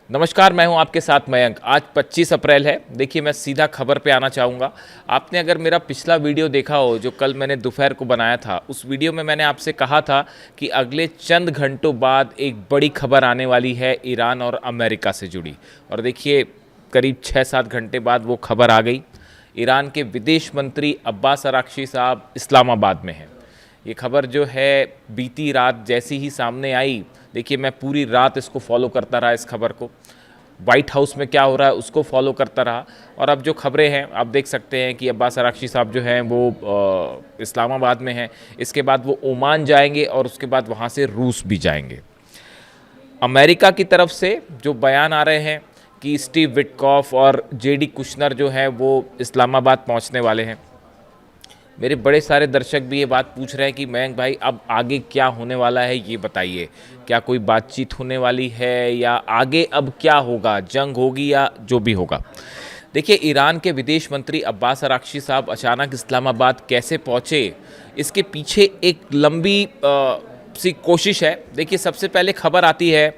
नमस्कार, मैं हूं आपके साथ मयंक। आज 25 अप्रैल है। देखिए, मैं सीधा खबर पे आना चाहूँगा। आपने अगर मेरा पिछला वीडियो देखा हो जो कल मैंने दोपहर को बनाया था, उस वीडियो में मैंने आपसे कहा था कि अगले चंद घंटों बाद एक बड़ी खबर आने वाली है ईरान और अमेरिका से जुड़ी। और देखिए, करीब 6-7 घंटे बाद वो खबर आ गई। ईरान के विदेश मंत्री अब्बास अराक्ची साहब इस्लामाबाद में हैं। ये खबर जो है बीती रात जैसी ही सामने आई, देखिए मैं पूरी रात इसको फॉलो करता रहा, इस खबर को। वाइट हाउस में क्या हो रहा है उसको फॉलो करता रहा। और अब जो खबरें हैं आप देख सकते हैं कि अब्बास अराक्ची साहब जो हैं वो इस्लामाबाद में हैं। इसके बाद वो ओमान जाएंगे और उसके बाद वहाँ से रूस भी जाएंगे। अमेरिका की तरफ से जो बयान आ रहे हैं कि स्टीव विटकॉफ और जेडी कुशनर जो हैं वो इस्लामाबाद पहुँचने वाले हैं। मेरे बड़े सारे दर्शक भी ये बात पूछ रहे हैं कि मयंक भाई अब आगे क्या होने वाला है, ये बताइए। क्या कोई बातचीत होने वाली है या आगे अब क्या होगा, जंग होगी या जो भी होगा। देखिए, ईरान के विदेश मंत्री अब्बास अराक्ची साहब अचानक इस्लामाबाद कैसे पहुँचे, इसके पीछे एक लंबी सी कोशिश है। देखिए, सबसे पहले खबर आती है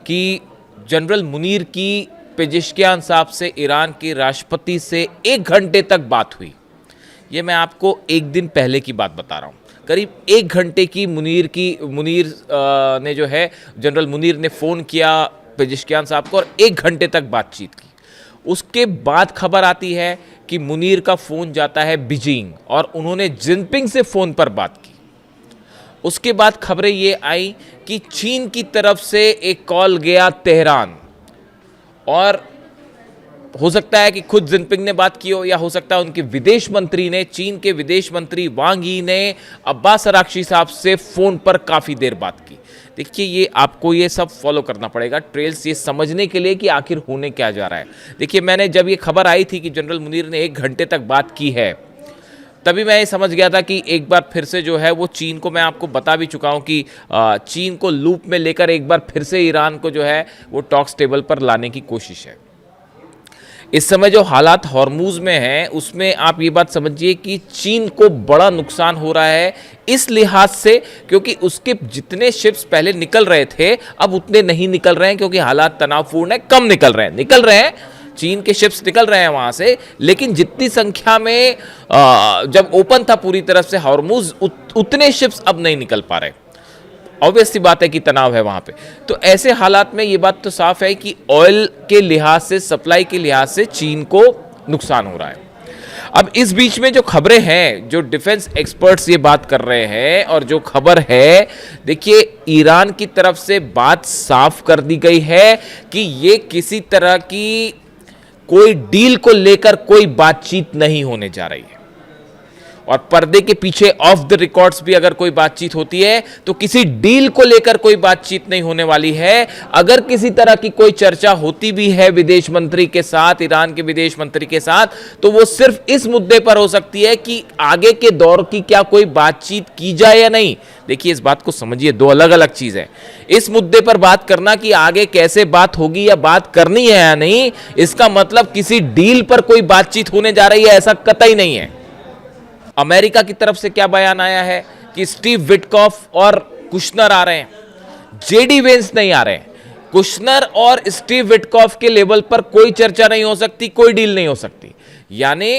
कि जनरल मुनीर की पेजेश्कियान साहब से ईरान के राष्ट्रपति से 1 घंटे तक बात हुई। ये मैं आपको एक दिन पहले की बात बता रहा हूँ। करीब 1 घंटे की मुनीर ने जो है, जनरल मुनीर ने फ़ोन किया पेजेश्कियान साहब को और 1 घंटे तक बातचीत की। उसके बाद खबर आती है कि मुनीर का फ़ोन जाता है बीजिंग और उन्होंने जिनपिंग से फ़ोन पर बात की। उसके बाद खबरें ये आई कि चीन की तरफ से एक कॉल गया तेहरान, और हो सकता है कि खुद जिनपिंग ने बात की हो या हो सकता है उनके विदेश मंत्री ने, चीन के विदेश मंत्री वांग यी ने अब्बास अराक्ची साहब से फ़ोन पर काफ़ी देर बात की। देखिए, ये आपको ये सब फॉलो करना पड़ेगा, ट्रेल्स, ये समझने के लिए कि आखिर होने क्या जा रहा है। देखिए, मैंने जब ये खबर आई थी कि जनरल मुनीर ने 1 घंटे तक बात की है, तभी मैं ये समझ गया था कि एक बार फिर से जो है वो चीन को, मैं आपको बता भी चुका हूँ कि चीन को लूप में लेकर एक बार फिर से ईरान को जो है वो टॉक्स टेबल पर लाने की कोशिश है। इस समय जो हालात हॉर्मूज में हैं उसमें आप ये बात समझिए कि चीन को बड़ा नुकसान हो रहा है इस लिहाज से, क्योंकि उसके जितने शिप्स पहले निकल रहे थे अब उतने नहीं निकल रहे हैं, क्योंकि हालात तनावपूर्ण है, कम निकल रहे हैं। चीन के शिप्स निकल रहे हैं वहाँ से, लेकिन जितनी संख्या में जब ओपन था पूरी तरफ से हॉर्मूज, उतने शिप्स अब नहीं निकल पा रहे। ऑब्वियस सी बात है कि तनाव है वहाँ पे। तो ऐसे हालात में ये बात तो साफ है कि ऑयल के लिहाज से, सप्लाई के लिहाज से चीन को नुकसान हो रहा है। अब इस बीच में जो खबरें हैं, जो डिफेंस एक्सपर्ट्स ये बात कर रहे हैं और जो खबर है, देखिए ईरान की तरफ से बात साफ कर दी गई है कि ये किसी तरह की कोई डील को लेकर कोई बातचीत नहीं होने जा रही है। और पर्दे के पीछे ऑफ द रिकॉर्ड्स भी अगर कोई बातचीत होती है तो किसी डील को लेकर कोई बातचीत नहीं होने वाली है। अगर किसी तरह की कोई चर्चा होती भी है विदेश मंत्री के साथ, ईरान के विदेश मंत्री के साथ, तो वो सिर्फ इस मुद्दे पर हो सकती है कि आगे के दौर की क्या कोई बातचीत की जाए या नहीं। देखिए, इस बात को समझिए, 2 अलग अलग चीज है। इस मुद्दे पर बात करना कि आगे कैसे बात होगी या बात करनी है या नहीं, इसका मतलब किसी डील पर कोई बातचीत होने जा रही है, ऐसा कतई नहीं है। अमेरिका की तरफ से क्या बयान आया है कि स्टीव विटकॉफ और कुशनर आ रहे हैं, जेडी वेंस नहीं आ रहे हैं। कुशनर और स्टीव विटकॉफ के लेवल पर कोई चर्चा नहीं हो सकती, कोई डील नहीं हो सकती। यानी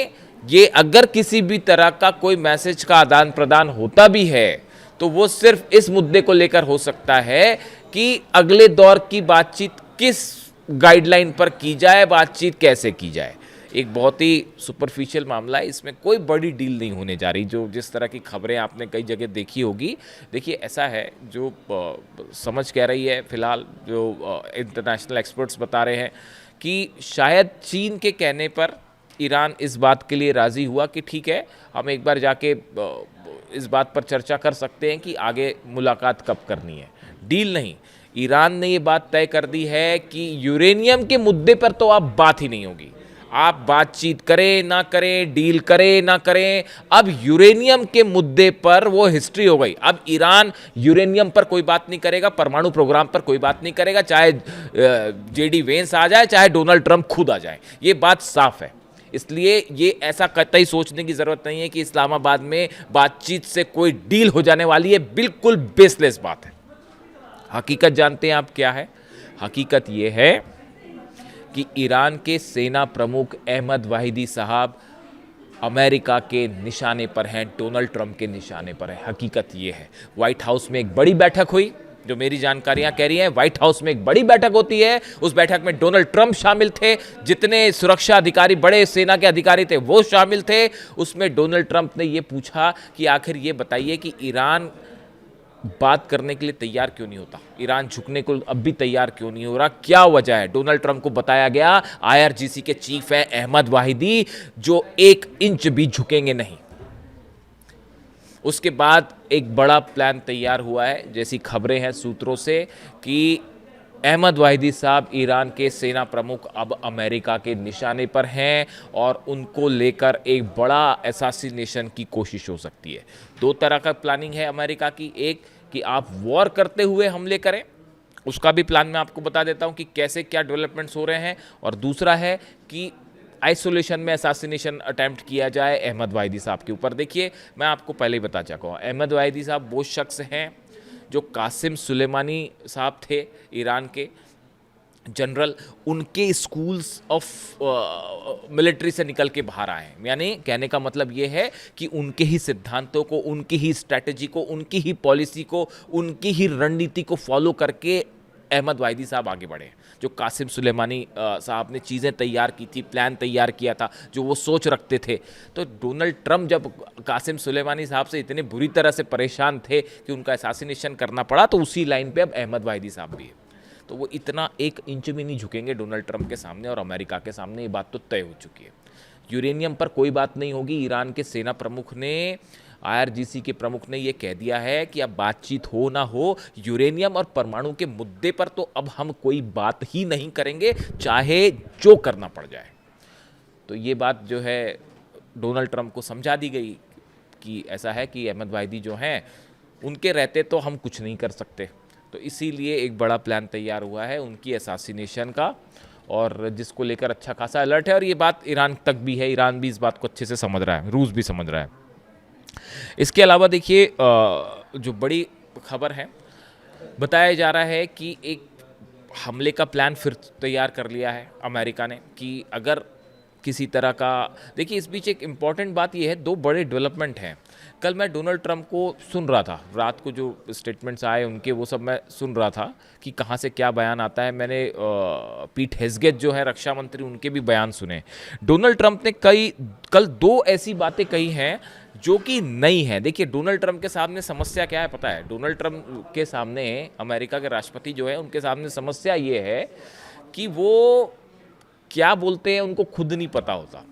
ये अगर किसी भी तरह का कोई मैसेज का आदान प्रदान होता भी है तो वो सिर्फ इस मुद्दे को लेकर हो सकता है कि अगले दौर की बातचीत किस गाइडलाइन पर की जाए, बातचीत कैसे की जाए। एक बहुत ही सुपरफिशियल मामला है, इसमें कोई बड़ी डील नहीं होने जा रही। जो जिस तरह की खबरें आपने कई जगह देखी होगी, देखिए ऐसा है, जो समझ कह रही है फिलहाल, जो इंटरनेशनल एक्सपर्ट्स बता रहे हैं कि शायद चीन के कहने पर ईरान इस बात के लिए राज़ी हुआ कि ठीक है, हम एक बार जाके इस बात पर चर्चा कर सकते हैं कि आगे मुलाकात कब करनी है, डील नहीं। ईरान ने ये बात तय कर दी है कि यूरेनियम के मुद्दे पर तो अब बात ही नहीं होगी। आप बातचीत करें ना करें, डील करें ना करें, अब यूरेनियम के मुद्दे पर वो हिस्ट्री हो गई। अब ईरान यूरेनियम पर कोई बात नहीं करेगा, परमाणु प्रोग्राम पर कोई बात नहीं करेगा, चाहे जेडी वेंस आ जाए, चाहे डोनाल्ड ट्रंप खुद आ जाए। ये बात साफ है। इसलिए ये ऐसा कतई सोचने की ज़रूरत नहीं है कि इस्लामाबाद में बातचीत से कोई डील हो जाने वाली है। बिल्कुल बेसलेस बात है। हकीकत जानते हैं आप क्या है? हकीकत ये है कि ईरान के सेना प्रमुख अहमद वाहिदी साहब अमेरिका के निशाने पर हैं, डोनाल्ड ट्रंप के निशाने पर है। हकीकत ये है, व्हाइट हाउस में एक बड़ी बैठक हुई, जो मेरी जानकारियां कह रही हैं व्हाइट हाउस में एक बड़ी बैठक होती है, उस बैठक में डोनाल्ड ट्रंप शामिल थे, जितने सुरक्षा अधिकारी बड़े सेना के अधिकारी थे वो शामिल थे। उसमें डोनाल्ड ट्रंप ने ये पूछा कि आखिर ये बताइए कि ईरान बात करने के लिए तैयार क्यों नहीं होता, ईरान झुकने को अब भी तैयार क्यों नहीं हो रहा, क्या वजह है। डोनाल्ड ट्रंप को बताया गया आईआरजीसी के चीफ है अहमद वाहिदी, जो 1 इंच भी झुकेंगे नहीं। उसके बाद एक बड़ा प्लान तैयार हुआ है, जैसी खबरें हैं सूत्रों से, कि अहमद वाहिदी साहब ईरान के सेना प्रमुख अब अमेरिका के निशाने पर हैं और उनको लेकर एक बड़ा असैसिनेशन की कोशिश हो सकती है। 2 तरह का प्लानिंग है अमेरिका की, एक कि आप वॉर करते हुए हमले करें, उसका भी प्लान मैं आपको बता देता हूं कि कैसे क्या डेवलपमेंट्स हो रहे हैं, और दूसरा है कि आइसोलेशन में असैसिनेशन अटैम्प्ट किया जाए अहमद वाहिदी साहब के ऊपर। देखिए, मैं आपको पहले ही बता चुका हूँ, अहमद वाहिदी साहब वो शख्स हैं जो कासिम सुलेमानी साहब थे ईरान के जनरल, उनके स्कूल्स ऑफ मिलिट्री से निकल के बाहर आए हैं। यानी कहने का मतलब ये है कि उनके ही सिद्धांतों को, उनकी ही स्ट्रैटेजी को, उनकी ही पॉलिसी को, उनकी ही रणनीति को फॉलो करके अहमद वाहिदी साहब आगे बढ़े। जो कासिम सुलेमानी साहब ने चीज़ें तैयार की थी, प्लान तैयार किया था, जो वो सोच रखते थे, तो डोनाल्ड ट्रंप जब कासिम सुलेमानी साहब से इतने बुरी तरह से परेशान थे कि उनका असैसिनेशन करना पड़ा, तो उसी लाइन पे अब अहमद वाहिदी साहब भी है। तो वो इतना 1 इंच भी नहीं झुकेंगे डोनाल्ड ट्रंप के सामने और अमेरिका के सामने, ये बात तो तय हो चुकी है। यूरेनियम पर कोई बात नहीं होगी। ईरान के सेना प्रमुख ने, आईआरजीसी के प्रमुख ने ये कह दिया है कि अब बातचीत हो ना हो, यूरेनियम और परमाणु के मुद्दे पर तो अब हम कोई बात ही नहीं करेंगे, चाहे जो करना पड़ जाए। तो ये बात जो है डोनाल्ड ट्रंप को समझा दी गई कि ऐसा है कि अहमद वाहिदी जो हैं, उनके रहते तो हम कुछ नहीं कर सकते। तो इसीलिए एक बड़ा प्लान तैयार हुआ है उनकी असैसिनेशन का, और जिसको लेकर अच्छा खासा अलर्ट है, और ये बात ईरान तक भी है, ईरान भी इस बात को अच्छे से समझ रहा है, रूस भी समझ रहा है। इसके अलावा देखिए, जो बड़ी खबर है, बताया जा रहा है कि एक हमले का प्लान फिर तैयार कर लिया है अमेरिका ने, कि अगर किसी तरह का, देखिए इस बीच एक इम्पॉर्टेंट बात यह है, 2 बड़े डेवलपमेंट हैं। कल मैं डोनाल्ड ट्रंप को सुन रहा था, रात को जो स्टेटमेंट्स आए उनके, वो सब मैं सुन रहा था कि कहाँ से क्या बयान आता है। मैंने पीट हेग्सेथ जो है रक्षा मंत्री, उनके भी बयान सुने। डोनाल्ड ट्रंप ने कल 2 ऐसी बातें कही हैं जो कि नई है। देखिए, डोनाल्ड ट्रंप के सामने समस्या क्या है पता है? डोनाल्ड ट्रंप के सामने, अमेरिका के राष्ट्रपति जो है, उनके सामने समस्या ये है कि वो क्या बोलते हैं उनको खुद नहीं पता होता,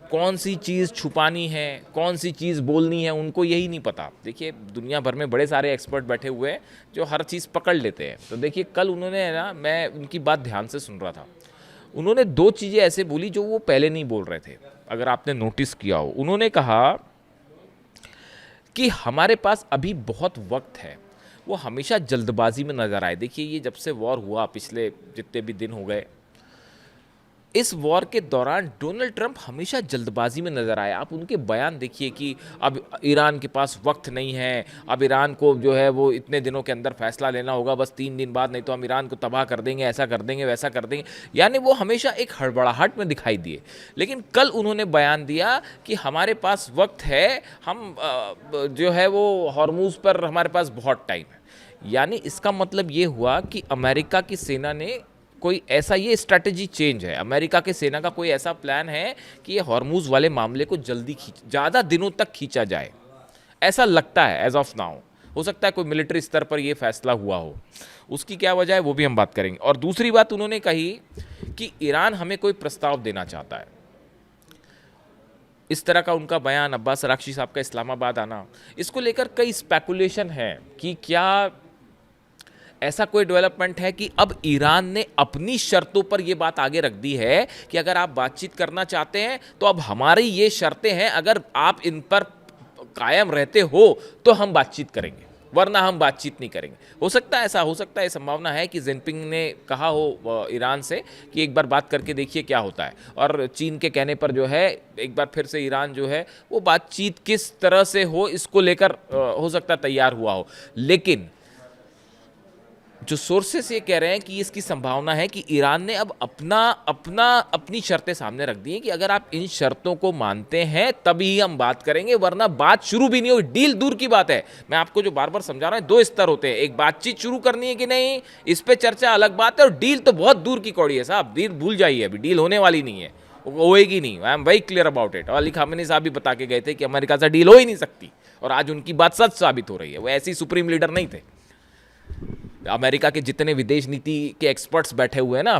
कौन सी चीज़ छुपानी है, कौन सी चीज़ बोलनी है, उनको यही नहीं पता। देखिए, दुनिया भर में बड़े सारे एक्सपर्ट बैठे हुए हैं जो हर चीज़ पकड़ लेते हैं। तो देखिए, कल उन्होंने ना, मैं उनकी बात ध्यान से सुन रहा था, उन्होंने 2 चीज़ें ऐसे बोली जो वो पहले नहीं बोल रहे थे, अगर आपने नोटिस किया हो। उन्होंने कहा कि हमारे पास अभी बहुत वक्त है, वो हमेशा जल्दबाजी में नज़र आए। देखिए, ये जब से वॉर हुआ, पिछले जितने भी दिन हो गए, इस वॉर के दौरान डोनाल्ड ट्रंप हमेशा जल्दबाजी में नज़र आए। आप उनके बयान देखिए कि अब ईरान के पास वक्त नहीं है, अब ईरान को जो है वो इतने दिनों के अंदर फैसला लेना होगा, बस 3 दिन बाद, नहीं तो हम ईरान को तबाह कर देंगे, ऐसा कर देंगे, वैसा कर देंगे। यानी वो हमेशा एक हड़बड़ाहट में दिखाई दिए। लेकिन कल उन्होंने बयान दिया कि हमारे पास वक्त है, हम जो है वो हॉर्मूज़ पर हमारे पास बहुत टाइम है। यानी इसका मतलब ये हुआ कि अमेरिका की सेना ने कोई ऐसा, ये स्ट्रैटेजी चेंज है, अमेरिका के सेना का कोई ऐसा प्लान है कि ये हॉर्मूज़ वाले मामले को जल्दी ज़्यादा दिनों तक खींचा जाए, ऐसा लगता है एज ऑफ नाउ। हो सकता है कोई मिलिट्री स्तर पर ये फैसला हुआ हो, उसकी क्या वजह है वो भी हम बात करेंगे। और दूसरी बात उन्होंने कही कि ईरान हमें कोई प्रस्ताव देना चाहता है। इस तरह का उनका बयान, अब्बास अराक्ची साहब का इस्लामाबाद आना, इसको लेकर कई स्पेकुलेशन है कि क्या ऐसा कोई डेवलपमेंट है कि अब ईरान ने अपनी शर्तों पर यह बात आगे रख दी है कि अगर आप बातचीत करना चाहते हैं तो अब हमारी ये शर्तें हैं, अगर आप इन पर कायम रहते हो तो हम बातचीत करेंगे, वरना हम बातचीत नहीं करेंगे। हो सकता है ऐसा, हो सकता है, संभावना है कि जिनपिंग ने कहा हो ईरान से कि एक बार बात करके देखिए क्या होता है, और चीन के कहने पर जो है एक बार फिर से ईरान जो है वो बातचीत किस तरह से हो इसको लेकर हो सकता है तैयार हुआ हो। लेकिन जो सोर्सेस ये कह रहे हैं कि इसकी संभावना है कि ईरान ने अब अपनी शर्तें सामने रख दी हैं कि अगर आप इन शर्तों को मानते हैं तभी हम बात करेंगे, वरना बात शुरू भी नहीं होगी। डील दूर की बात है। मैं आपको जो बार बार समझा रहा हूं, दो स्तर होते हैं, एक बातचीत शुरू करनी है कि नहीं, इस पे चर्चा अलग बात है, और डील तो बहुत दूर की कौड़ी है साहब। डील भूल जाइए, अभी डील होने वाली नहीं है, होएगी नहीं। I am very clear about it. Ali Khamenei साहब भी बता के गए थे कि अमेरिका से डील हो ही नहीं सकती, और आज उनकी बात सच साबित हो रही है। वो ऐसे ही सुप्रीम लीडर नहीं थे। अमेरिका के जितने विदेश नीति के एक्सपर्ट्स बैठे हुए हैं ना,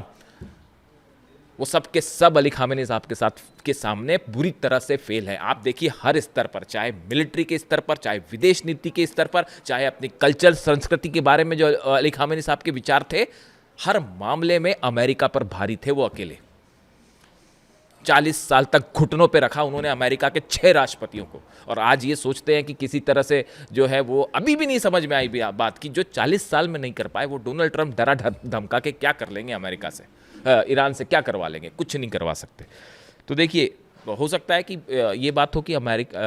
वो सब के सब अली खामेनी साहब के सामने बुरी तरह से फेल है। आप देखिए हर स्तर पर, चाहे मिलिट्री के स्तर पर, चाहे विदेश नीति के स्तर पर, चाहे अपनी कल्चर संस्कृति के बारे में जो अली खामेनी साहब के विचार थे, हर मामले में अमेरिका पर भारी थे वो अकेले। 40 साल तक घुटनों पे रखा उन्होंने अमेरिका के 6 राष्ट्रपतियों को, और आज ये सोचते हैं कि किसी तरह से जो है वो अभी भी नहीं समझ में आई बात की जो 40 साल में नहीं कर पाए, वो डोनाल्ड ट्रंप डरा धमका के क्या कर लेंगे अमेरिका से, ईरान से क्या करवा लेंगे, कुछ नहीं करवा सकते। तो देखिए, हो सकता है कि ये बात हो कि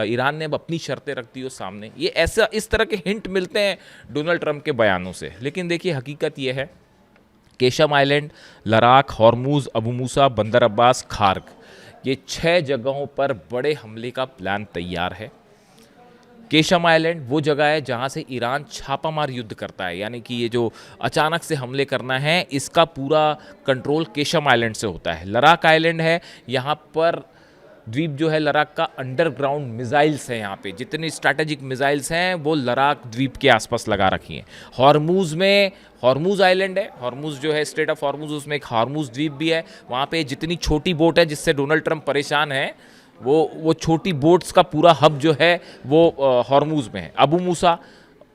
ईरान ने अब अपनी शर्तें रख दी हो सामने। ये ऐसा इस तरह के हिंट मिलते हैं डोनाल्ड ट्रंप के बयानों से, लेकिन देखिए हकीकत ये है, Qeshm island, Larak, Hormuz, Abu Musa, Bandar Abbas, Kharg, ये 6 जगहों पर बड़े हमले का प्लान तैयार है। केशम आइलैंड वो जगह है जहां से ईरान छापामार युद्ध करता है, यानी कि ये जो अचानक से हमले करना है इसका पूरा कंट्रोल केशम आइलैंड से होता है। लद्दाख आइलैंड है, यहाँ पर द्वीप जो है लद्दाख का, अंडरग्राउंड मिसाइल्स हैं, यहाँ पे जितनी स्ट्रैटेजिक मिसाइल्स हैं वो लद्दाख द्वीप के आसपास लगा रखी हैं। हॉर्मुज में हॉर्मुज आइलैंड है, हॉर्मुज जो है स्ट्रेट ऑफ हॉर्मुज, उसमें एक हॉर्मुज द्वीप भी है। वहाँ पे जितनी छोटी बोट है जिससे डोनाल्ड ट्रंप परेशान है, वो छोटी बोट्स का पूरा हब जो है वो हॉर्मुज में है। अबू मूसा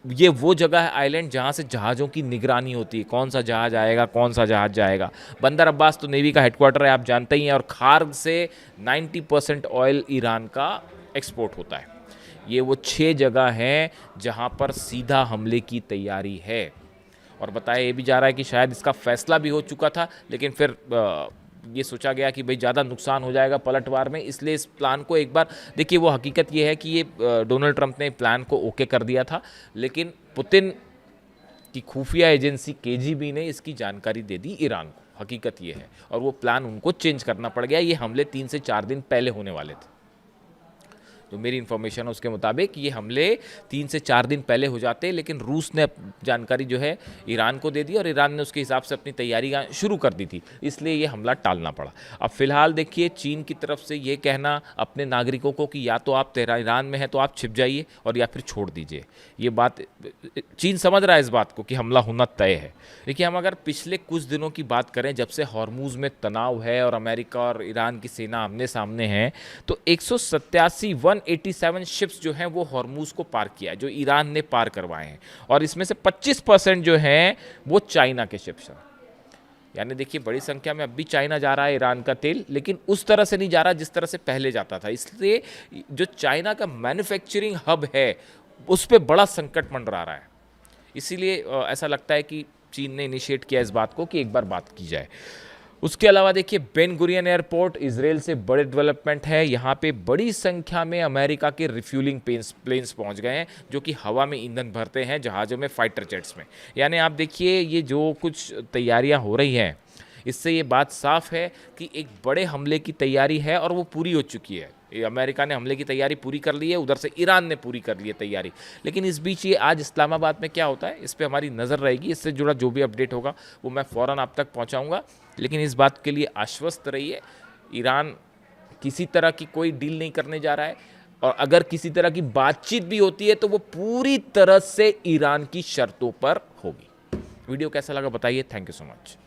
ये वो जगह है आइलैंड जहाँ से जहाज़ों की निगरानी होती है, कौन सा जहाज़ आएगा, कौन सा जहाज़ जाएगा। बंदर अब्बास तो नेवी का हेडक्वार्टर है, आप जानते ही हैं, और खार्ग से 90% ऑयल ईरान का एक्सपोर्ट होता है। ये वो 6 जगह हैं जहाँ पर सीधा हमले की तैयारी है, और बताया ये भी जा रहा है कि शायद इसका फैसला भी हो चुका था, लेकिन फिर ये सोचा गया कि भाई ज़्यादा नुकसान हो जाएगा पलटवार में, इसलिए इस प्लान को एक बार देखिए। वो हकीकत ये है कि ये डोनाल्ड ट्रंप ने प्लान को ओके कर दिया था, लेकिन पुतिन की खुफिया एजेंसी केजीबी ने इसकी जानकारी दे दी ईरान को। हकीकत ये है, और वो प्लान उनको चेंज करना पड़ गया। ये हमले 3 से 4 दिन पहले होने वाले थे। जो मेरी इन्फॉर्मेशन है उसके मुताबिक ये हमले 3 से 4 दिन पहले हो जाते, लेकिन रूस ने जानकारी जो है ईरान को दे दी, और ईरान ने उसके हिसाब से अपनी तैयारी शुरू कर दी थी, इसलिए ये हमला टालना पड़ा। अब फिलहाल देखिए चीन की तरफ से ये कहना अपने नागरिकों को कि या तो आप ईरान में हैं तो आप छिप जाइए, और या फिर छोड़ दीजिए। ये बात चीन समझ रहा है इस बात को कि हमला होना तय है। देखिए, हम अगर पिछले कुछ दिनों की बात करें, जब से हॉर्मुज में तनाव है और अमेरिका और ईरान की सेना आमने सामने है, तो 187 शिप्स जो हैं वो हॉर्मुज को पार किया, जो ईरान ने पार करवाए हैं, और इसमें से 25% जो हैं वो चाइना के शिप्स हैं। यानी देखिए बड़ी संख्या में अब भी चाइना जा रहा है ईरान का तेल, लेकिन उस तरह से नहीं जा रहा जिस तरह से पहले जाता था। इसलिए जो चाइना का मैन्युफैक्चरिंग हब है उस पर बड़ा संकट मंडरा रहा है। इसीलिए ऐसा लगता है कि चीन ने इनिशिएट किया इस बात को कि एक बार बात की जाए। उसके अलावा देखिए बेन गुरियन एयरपोर्ट इजराइल से बड़े डेवलपमेंट है। यहाँ पे बड़ी संख्या में अमेरिका के रिफ्यूलिंग प्लेन्स पहुँच गए हैं, जो कि हवा में ईंधन भरते हैं जहाज़ों में, फाइटर जेट्स में। यानी आप देखिए ये जो कुछ तैयारियाँ हो रही हैं, इससे ये बात साफ है कि एक बड़े हमले की तैयारी है, और वो पूरी हो चुकी है। अमेरिका ने हमले की तैयारी पूरी कर ली है, उधर से ईरान ने पूरी कर ली है तैयारी। लेकिन इस बीच ये आज इस्लामाबाद में क्या होता है, इस पर हमारी नज़र रहेगी। इससे जुड़ा जो भी अपडेट होगा वो मैं फ़ौरन आप तक पहुंचाऊंगा। लेकिन इस बात के लिए आश्वस्त रहिए, ईरान किसी तरह की कोई डील नहीं करने जा रहा है, और अगर किसी तरह की बातचीत भी होती है तो वो पूरी तरह से ईरान की शर्तों पर होगी। वीडियो कैसा लगा बताइए। Thank you so much.